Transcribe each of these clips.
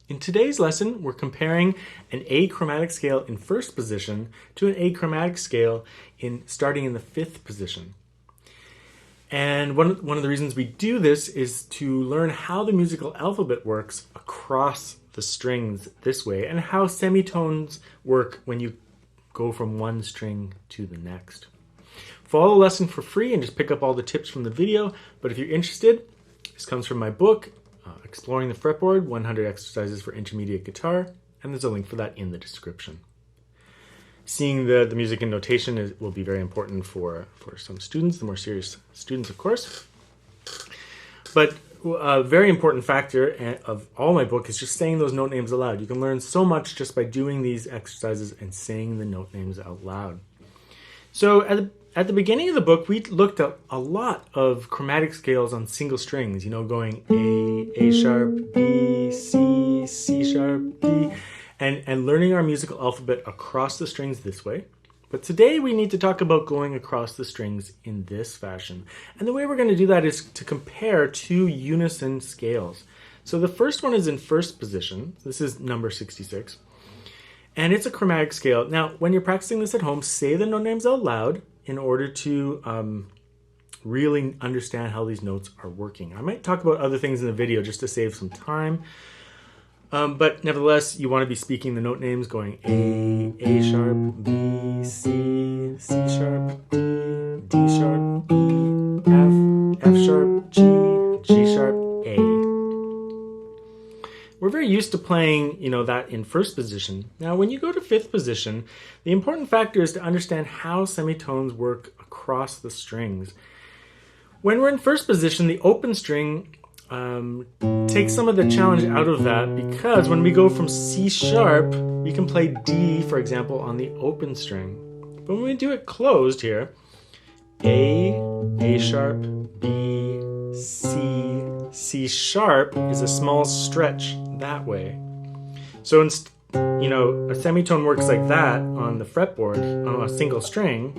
In today's lesson, we're comparing an A chromatic scale in first position to an A chromatic scale starting in the fifth position. And one of the reasons we do this is to learn how the musical alphabet works across the strings this way and how semitones work when you go from one string to the next. Follow the lesson for free and just pick up all the tips from the video. But if you're interested, this comes from my book, Exploring the Fretboard, 100 Exercises for Intermediate Guitar, and there's a link for that in the description. Seeing the music and notation will be very important for some students, the more serious students, of course. But a very important factor of all my book is just saying those note names aloud. You can learn so much just by doing these exercises and saying the note names out loud. So at the beginning of the book, we looked at a lot of chromatic scales on single strings, going A sharp, B, C, C sharp, D, and learning our musical alphabet across the strings this way. But today we need to talk about going across the strings in this fashion. And the way we're going to do that is to compare two unison scales. So the first one is in first position. This is number 66. And it's a chromatic scale. Now, when you're practicing this at home, say the note names out loud in order to really understand how these notes are working. I might talk about other things in the video just to save some time. But nevertheless, you want to be speaking the note names going A sharp, B, C, C sharp, D, D sharp, E, F, F sharp, G, G sharp, A. We're very used to playing, that in first position. Now, when you go to fifth position, the important factor is to understand how semitones work across the strings. When we're in first position, the open string takes some of the challenge out of that because when we go from C sharp, we can play D, for example, on the open string. But when we do it closed here, A sharp, B, C, C sharp is a small stretch that way. So, a semitone works like that on the fretboard on a single string.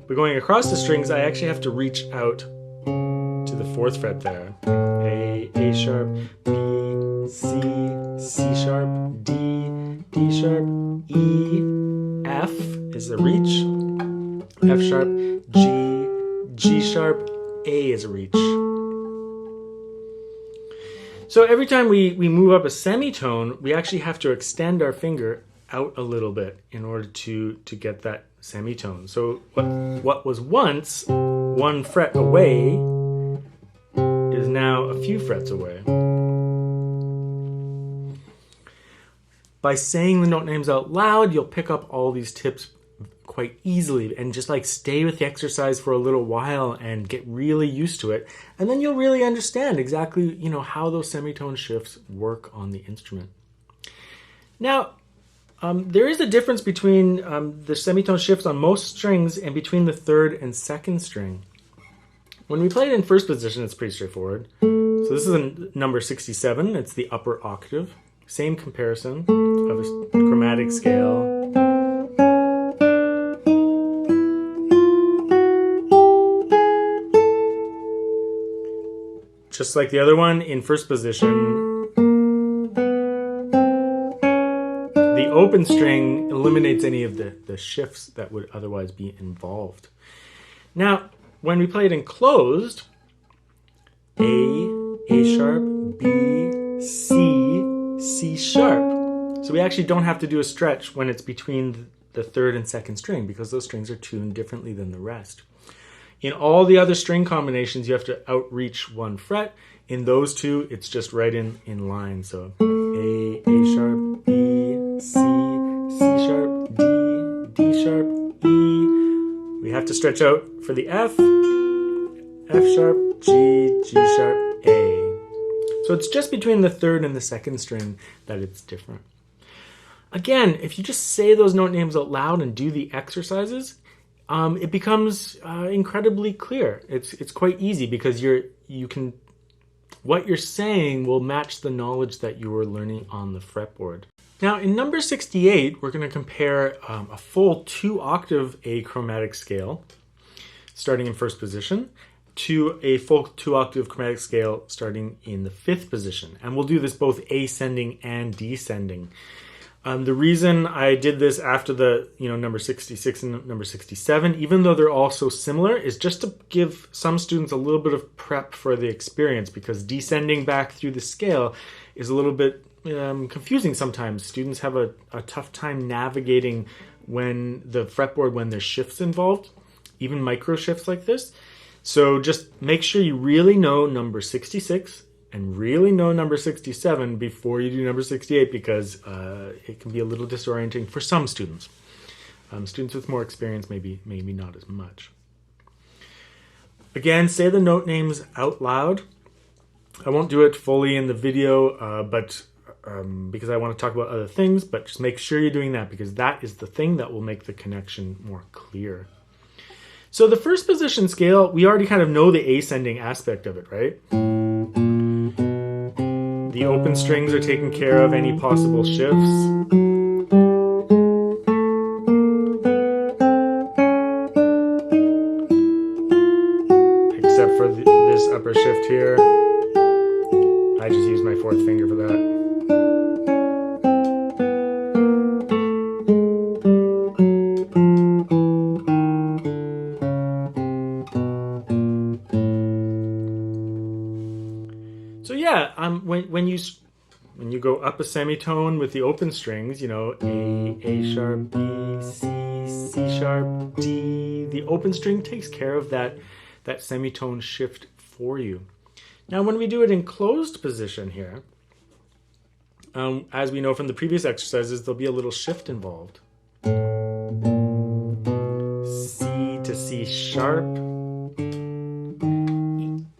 But going across the strings, I actually have to reach out to the fourth fret there. A sharp, B, C, C sharp, D, D sharp, E, F is a reach, F sharp, G, G sharp, A is a reach. So every time we move up a semitone, we actually have to extend our finger out a little bit in order to get that semitone. So what was once one fret away is now a few frets away. By saying the note names out loud, you'll pick up all these tips quite easily and just stay with the exercise for a little while and get really used to it. And then you'll really understand exactly, how those semitone shifts work on the instrument. Now, there is a difference between the semitone shifts on most strings and between the third and second string. When we play it in first position, it's pretty straightforward. So this is a number 67. It's the upper octave. Same comparison of a chromatic scale. Just like the other one, in first position, the open string eliminates any of the shifts that would otherwise be involved. Now, when we play it in closed, A sharp, B, C, C sharp. So we actually don't have to do a stretch when it's between the third and second string because those strings are tuned differently than the rest. In all the other string combinations, you have to outreach one fret. In those two, it's just right in line. So A sharp, B, C, C sharp, D, D sharp, E. We have to stretch out for the F, F sharp, G, G sharp, A. So it's just between the third and the second string that it's different. Again, if you just say those note names out loud and do the exercises, it becomes incredibly clear. It's quite easy because what you're saying will match the knowledge that you were learning on the fretboard. Now in number 68, we're going to compare a full 2-octave A chromatic scale starting in first position to a full 2-octave chromatic scale starting in the 5th position. And we'll do this both ascending and descending. The reason I did this after the number 66 and number 67, even though they're all so similar, is just to give some students a little bit of prep for the experience, because descending back through the scale is a little bit confusing sometimes. Students have a tough time navigating when the fretboard, when there's shifts involved, even micro shifts like this. So just make sure you really know number 66 and really know number 67 before you do number 68, because it can be a little disorienting for some students. Students with more experience, maybe not as much. Again, say the note names out loud. I won't do it fully in the video, because I want to talk about other things, but just make sure you're doing that, because that is the thing that will make the connection more clear. So the 1st position scale, we already kind of know the ascending aspect of it, right? The open strings are taking care of any possible shifts. Except for this upper shift here. I just used my 4th finger for that. So yeah, when you go up a semitone with the open strings, A sharp, B, C sharp, D, the open string takes care of that semitone shift for you. Now, when we do it in closed position here, as we know from the previous exercises, there'll be a little shift involved. C to C sharp,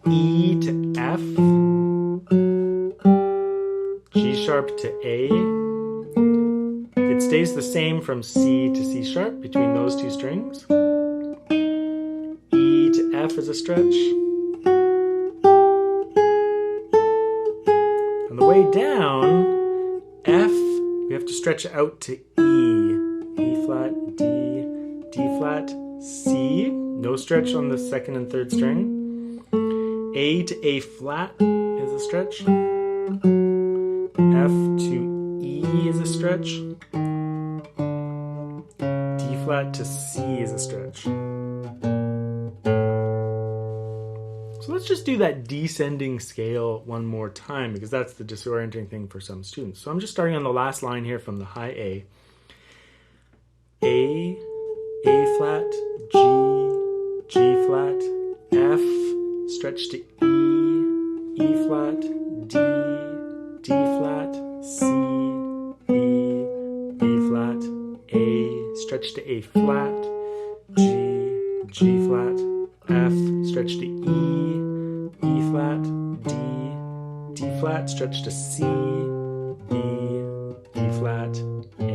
E to F, G sharp to A. It stays the same from C to C sharp between those 2 strings. E to F is a stretch. On the way down, F, we have to stretch out to E. E flat, D, D flat, C. No stretch on the 2nd and 3rd string. A to A flat is a stretch. F to E is a stretch. D flat to C is a stretch. So let's just do that descending scale one more time, because that's the disorienting thing for some students. So I'm just starting on the last line here from the high A. A flat, G, G flat, F, stretch to E, E flat, D, D flat, C, B flat, A, stretch to A flat, G, G flat, F, stretch to E, E flat, D, D flat, stretch to C, B flat, A.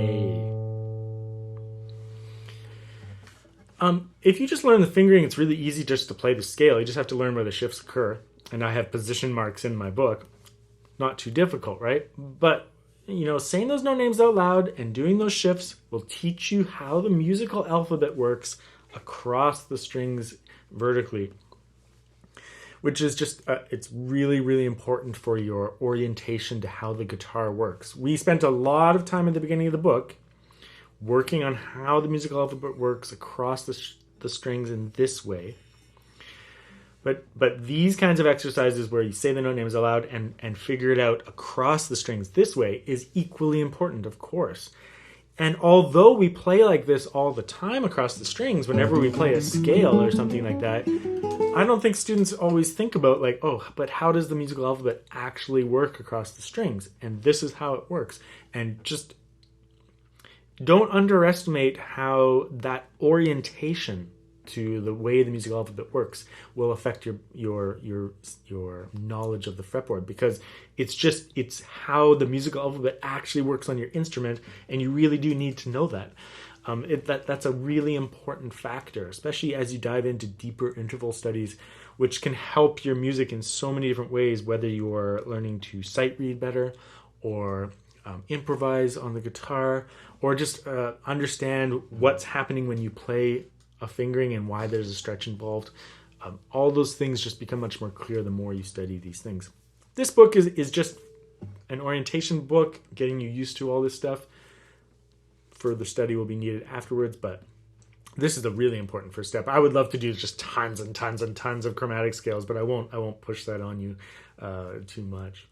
If you just learn the fingering, it's really easy just to play the scale. You just have to learn where the shifts occur. And I have position marks in my book. Not too difficult, right? But, saying those note names out loud and doing those shifts will teach you how the musical alphabet works across the strings vertically, which is just, it's really, really important for your orientation to how the guitar works. We spent a lot of time at the beginning of the book working on how the musical alphabet works across the strings in this way. But these kinds of exercises where you say the note names aloud and figure it out across the strings this way is equally important, of course. And although we play like this all the time across the strings, whenever we play a scale or something like that, I don't think students always think about but how does the musical alphabet actually work across the strings? And this is how it works. And just don't underestimate how that orientation to the way the musical alphabet works will affect your knowledge of the fretboard, because it's how the musical alphabet actually works on your instrument, and you really do need to know that. That's a really important factor, especially as you dive into deeper interval studies, which can help your music in so many different ways, whether you're learning to sight read better or improvise on the guitar, or just understand what's happening when you play a fingering and why there's a stretch involved. All those things just become much more clear the more you study these things. This book is just an orientation book, getting you used to all this stuff. Further study will be needed afterwards, but this is a really important first step. I would love to do just tons and tons and tons of chromatic scales, but I won't push that on you too much.